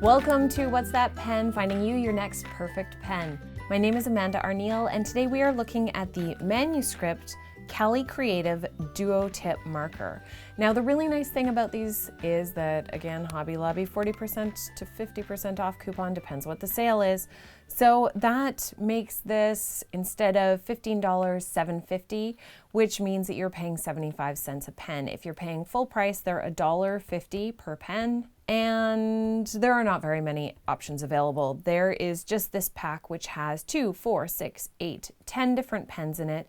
Welcome to What's That Pen? Finding you your next perfect pen. My name is Arneill, and today we are looking at the Manuscript Callicreative Duo Tip Marker. Now, the really nice thing about these is that, again, Hobby Lobby 40% to 50% off coupon, depends what the sale is. So that makes this, instead of $15, $7.50, which means that you're paying 75 cents a pen. If you're paying full price, they're $1.50 per pen. And there are not very many options available. There is just this pack, which has 2, 4, 6, 8, 10 different pens in it,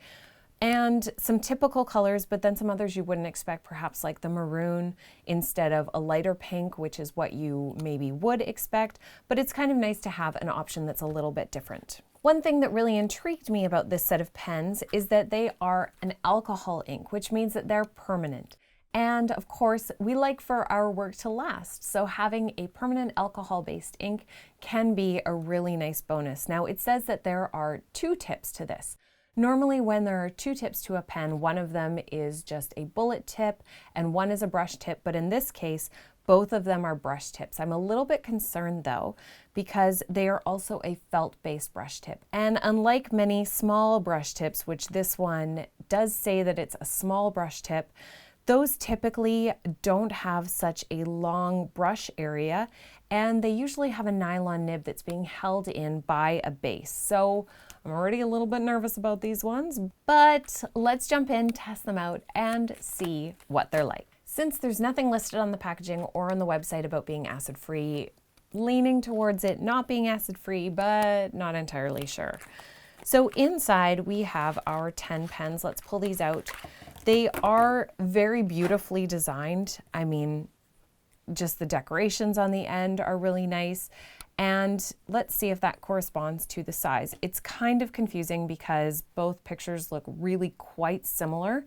and some typical colors, but then some others you wouldn't expect, perhaps like the maroon instead of a lighter pink, which is what you maybe would expect, but it's kind of nice to have an option that's a little bit different. One thing that really intrigued me about this set of pens is that they are an alcohol ink, which means that they're permanent. And of course, we like for our work to last, so having a permanent alcohol-based ink can be a really nice bonus. Now, it says that there are 2 tips to this. Normally, when there are 2 tips to a pen, one of them is just a bullet tip and one is a brush tip, but in this case, both of them are brush tips. I'm a little bit concerned though, because they are also a felt-based brush tip. And unlike many small brush tips, which this one does say that it's a small brush tip, those typically don't have such a long brush area, and they usually have a nylon nib that's being held in by a base. So I'm already a little bit nervous about these ones, but let's jump in, test them out, and see what they're like. Since there's nothing listed on the packaging or on the website about being acid-free, leaning towards it not being acid-free, but not entirely sure. So inside we have our 10 pens. Let's pull these out. They are very beautifully designed. I mean, just the decorations on the end are really nice. And let's see if that corresponds to the size. It's kind of confusing because both pictures look really quite similar,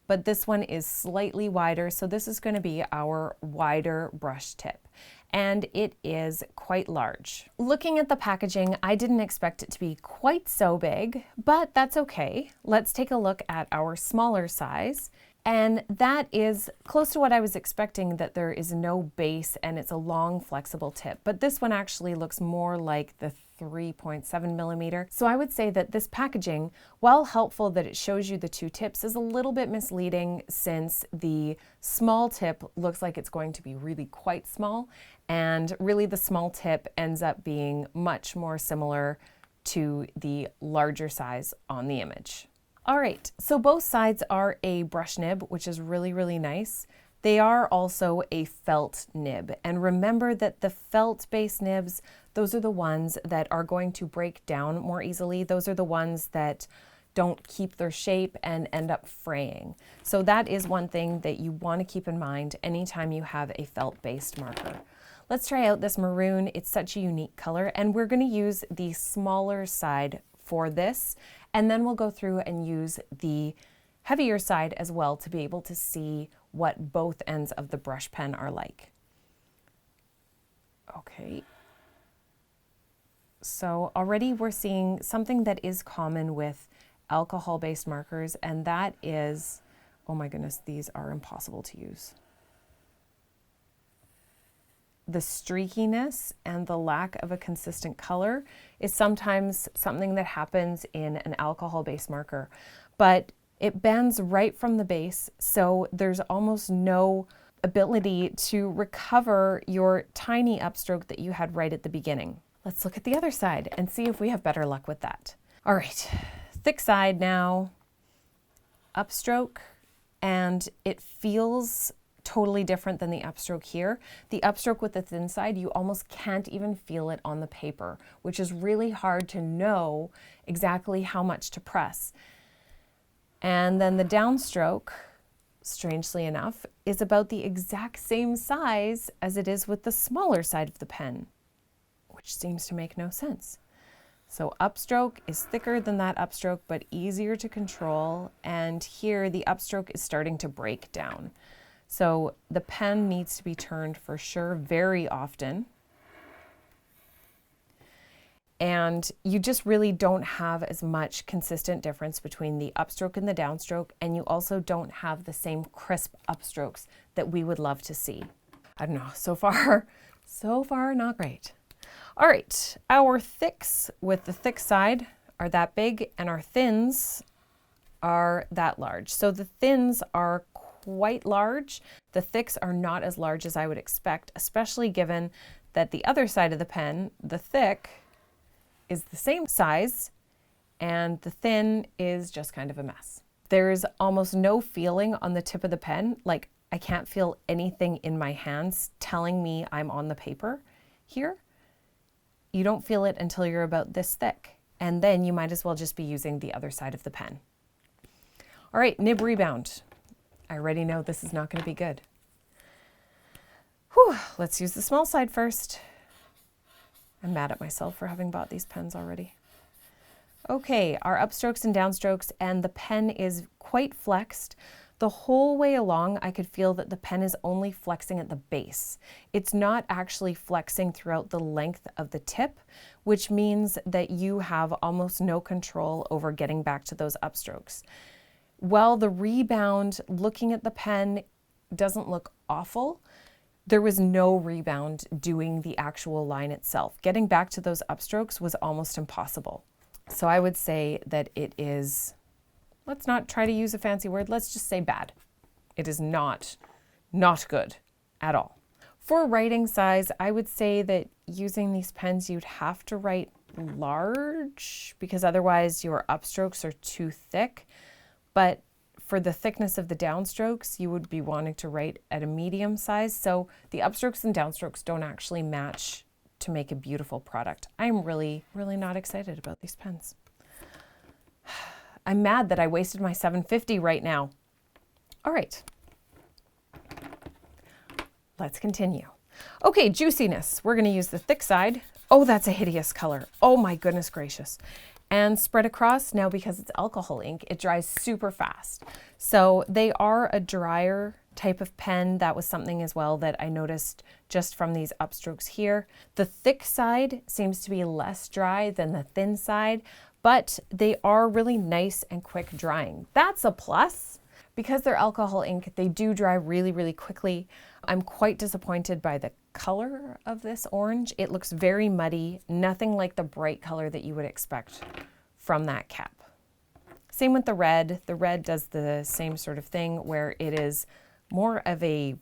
but this one is slightly wider. So this is going to be our wider brush tip, and it is quite large. Looking at the packaging, I didn't expect it to be quite so big, but that's okay. Let's take a look at our smaller size. And that is close to what I was expecting, that there is no base and it's a long flexible tip. But this one actually looks more like the 3.7 millimeter. So I would say that this packaging, while helpful that it shows you the 2 tips, is a little bit misleading, since the small tip looks like it's going to be really quite small, and really the small tip ends up being much more similar to the larger size on the image. All right, so both sides are a brush nib, which is really, really nice. They are also a felt nib. And remember that the felt-based nibs, those are the ones that are going to break down more easily. Those are the ones that don't keep their shape and end up fraying. So that is one thing that you want to keep in mind anytime you have a felt-based marker. Let's try out this maroon. It's such a unique color, and we're going to use the smaller side for this, and then we'll go through and use the heavier side as well to be able to see what both ends of the brush pen are like. Okay. So already we're seeing something that is common with alcohol-based markers, and that is, oh my goodness, these are impossible to use. The streakiness and the lack of a consistent color is sometimes something that happens in an alcohol-based marker, but it bends right from the base, so there's almost no ability to recover your tiny upstroke that you had right at the beginning. Let's look at the other side and see if we have better luck with that. All right, thick side now, upstroke, and it feels totally different than the upstroke here. The upstroke with the thin side, you almost can't even feel it on the paper, which is really hard to know exactly how much to press. And then the downstroke, strangely enough, is about the exact same size as it is with the smaller side of the pen, which seems to make no sense. So upstroke is thicker than that upstroke, but easier to control. And here the upstroke is starting to break down. So the pen needs to be turned for sure very often. and you just really don't have as much consistent difference between the upstroke and the downstroke, and you also don't have the same crisp upstrokes that we would love to see. I don't know, so far not great. All right, our thicks with the thick side are that big and our thins are that large. So the thins are quite large. The thicks are not as large as I would expect, especially given that the other side of the pen, the thick, is the same size and the thin is just kind of a mess. There's almost no feeling on the tip of the pen. Like, I can't feel anything in my hands telling me I'm on the paper here. You don't feel it until you're about this thick, and then you might as well just be using the other side of the pen. All right, nib rebound. I already know this is not going to be good. Whew, let's use the small side first. I'm mad at myself for having bought these pens already. Okay, our upstrokes and downstrokes, and the pen is quite flexed. The whole way along, I could feel that the pen is only flexing at the base. It's not actually flexing throughout the length of the tip, which means that you have almost no control over getting back to those upstrokes. While the rebound, looking at the pen, doesn't look awful, there was no rebound doing the actual line itself. Getting back to those upstrokes was almost impossible. So I would say that it is, let's not try to use a fancy word, let's just say bad. It is not good at all. For writing size, I would say that using these pens, you'd have to write large because otherwise your upstrokes are too thick. But for the thickness of the downstrokes, you would be wanting to write at a medium size. So the upstrokes and downstrokes don't actually match to make a beautiful product. I'm really not excited about these pens. I'm mad that I wasted my $7.50 right now. All right, let's continue. Okay, juiciness. We're gonna use the thick side. Oh, that's a hideous color. Oh my goodness gracious. And spread across. Now, because it's alcohol ink, it dries super fast. So they are a drier type of pen. That was something as well that I noticed just from these upstrokes here. The thick side seems to be less dry than the thin side, but they are really nice and quick drying. That's a plus. Because they're alcohol ink, they do dry really quickly. I'm quite disappointed by the color of this orange. It looks very muddy, nothing like the bright color that you would expect from that cap. Same with the red. The red does the same sort of thing where it is more of a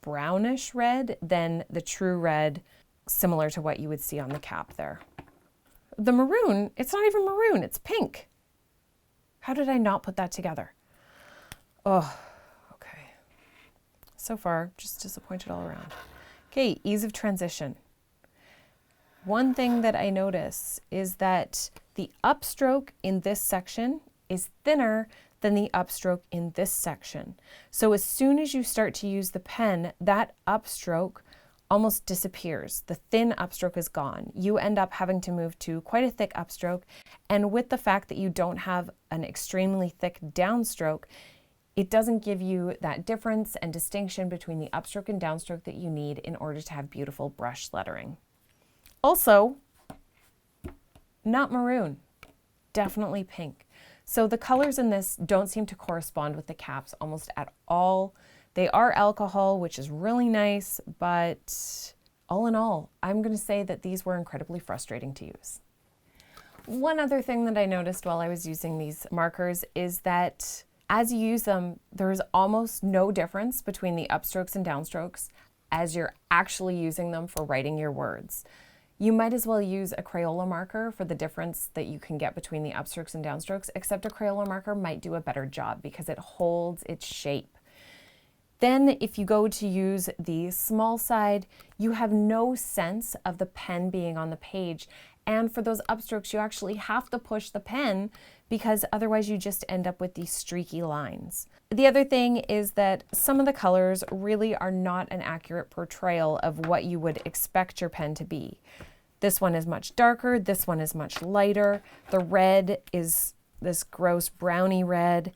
brownish red than the true red, similar to what you would see on the cap there. The maroon, it's not even maroon, it's pink. How did I not put that together? Oh, okay. So far, just disappointed all around. Okay, ease of transition. One thing that I notice is that the upstroke in this section is thinner than the upstroke in this section. So as soon as you start to use the pen, that upstroke almost disappears. The thin upstroke is gone. You end up having to move to quite a thick upstroke, and with the fact that you don't have an extremely thick downstroke, it doesn't give you that difference and distinction between the upstroke and downstroke that you need in order to have beautiful brush lettering. Also, not maroon, definitely pink. So the colors in this don't seem to correspond with the caps almost at all. They are alcohol, which is really nice, but all in all, I'm going to say that these were incredibly frustrating to use. One other thing that I noticed while I was using these markers is that as you use them, there's almost no difference between the upstrokes and downstrokes as you're actually using them for writing your words. You might as well use a Crayola marker for the difference that you can get between the upstrokes and downstrokes, except a Crayola marker might do a better job because it holds its shape. Then if you go to use the small side, you have no sense of the pen being on the page. And for those upstrokes, you actually have to push the pen because otherwise you just end up with these streaky lines. The other thing is that some of the colors really are not an accurate portrayal of what you would expect your pen to be. This one is much darker, this one is much lighter. The red is this gross browny red.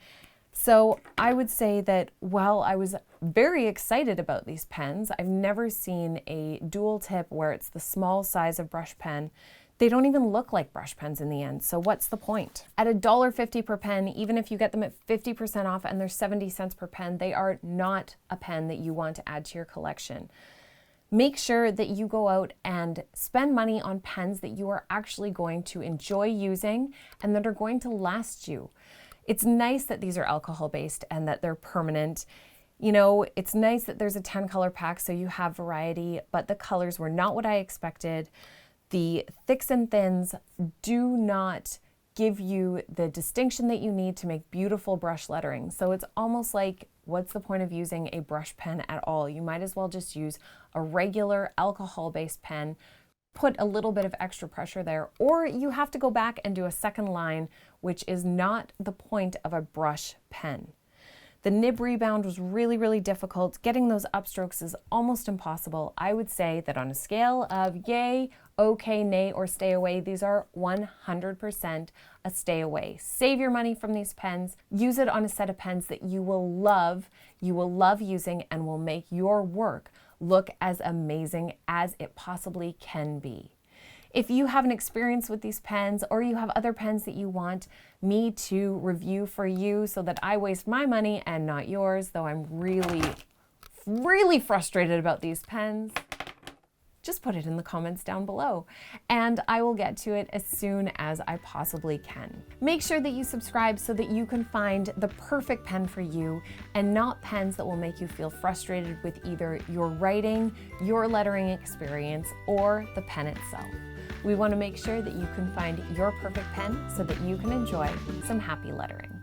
So I would say that while I was very excited about these pens, I've never seen a dual tip where it's the small size of brush pen They don't even look like brush pens in the end, so what's the point? At $1.50 per pen, even if you get them at 50% off and they're 70 cents per pen, they are not a pen that you want to add to your collection. Make sure that you go out and spend money on pens that you are actually going to enjoy using and that are going to last you. It's nice that these are alcohol-based and that they're permanent. You know, it's nice that there's a 10 color pack so you have variety, but the colors were not what I expected. The thicks and thins do not give you the distinction that you need to make beautiful brush lettering. So it's almost like, what's the point of using a brush pen at all? You might as well just use a regular alcohol-based pen, put a little bit of extra pressure there, or you have to go back and do a second line, which is not the point of a brush pen. The nib rebound was really, really difficult. Getting those upstrokes is almost impossible. I would say that on a scale of yay, okay, nay, or stay away, these are 100% a stay away. Save your money from these pens. Use it on a set of pens that you will love using and will make your work look as amazing as it possibly can be. If you have an experience with these pens or you have other pens that you want me to review for you so that I waste my money and not yours, though I'm really, really frustrated about these pens, just put it in the comments down below and I will get to it as soon as I possibly can. Make sure that you subscribe so that you can find the perfect pen for you and not pens that will make you feel frustrated with either your writing, your lettering experience, or the pen itself. We want to make sure that you can find your perfect pen so that you can enjoy some happy lettering.